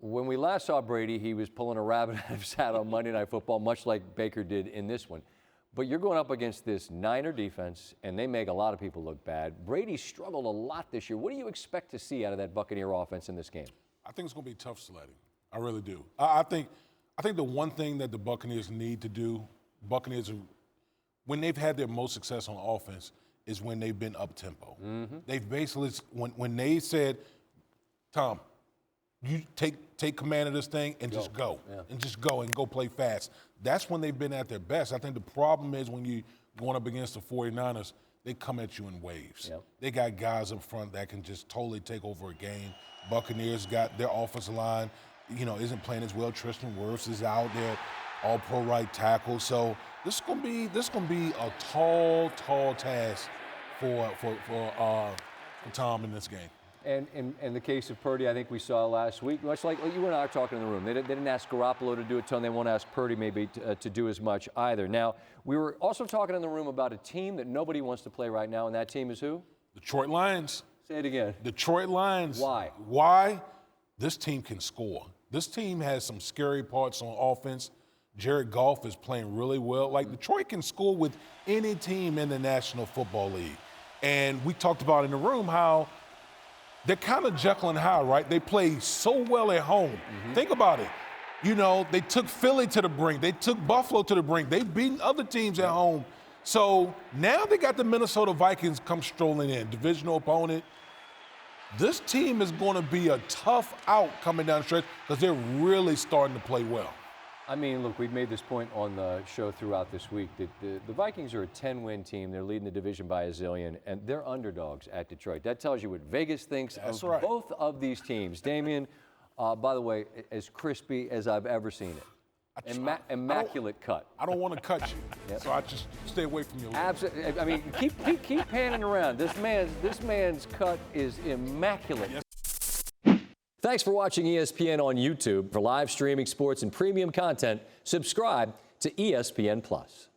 When we last saw Brady, he was pulling a rabbit out of his hat on Monday Night Football, much like Baker did in this one. But you're going up against this Niner defense, and they make a lot of people look bad. Brady struggled a lot this year. What do you expect to see out of that Buccaneer offense in this game? I think it's going to be tough sledding. I really do. I think the one thing that the Buccaneers need to do, when they've had their most success on offense, is when they've been up tempo. They've basically, when they said, Tom, you take command of this thing and just go. And just go and go play fast. That's when they've been at their best. I think the problem is when you're going up against the 49ers, they come at you in waves. They got guys up front that can just totally take over a game. Buccaneers got their offensive line, isn't playing as well. Tristan Wirfs is out there, all-pro right tackle. So this is gonna be a tall task for Tom in this game. And in the case of Purdy, I think we saw last week, much like you and I are talking in the room, they didn't ask Garoppolo to do a ton. They won't ask Purdy maybe to do as much either. Now, we were also talking in the room about a team that nobody wants to play right now, and that team is who? Detroit Lions. Say it again. Detroit Lions. Why? Why? This team can score. This team has some scary parts on offense. Jared Goff is playing really well. Like, Detroit can score with any team in the National Football League. And we talked about in the room how they're kind of Jekyll and Hyde, right? They play so well at home. Think about it. They took Philly to the brink. They took Buffalo to the brink. They've beaten other teams at home. So now they got the Minnesota Vikings come strolling in, divisional opponent. This team is going to be a tough out coming down the stretch because they're really starting to play well. I mean, look, we've made this point on the show throughout this week that the Vikings are a 10-win team. They're leading the division by a zillion, and they're underdogs at Detroit. That tells you what Vegas thinks of both of these teams. Damien, by the way, as crispy as I've ever seen it. Immaculate cut. I don't want to cut you, so I just stay away from you. Absolutely. I mean, keep panning around. This man's cut is immaculate. Yes. Thanks for watching ESPN on YouTube. For live streaming sports and premium content, subscribe to ESPN+.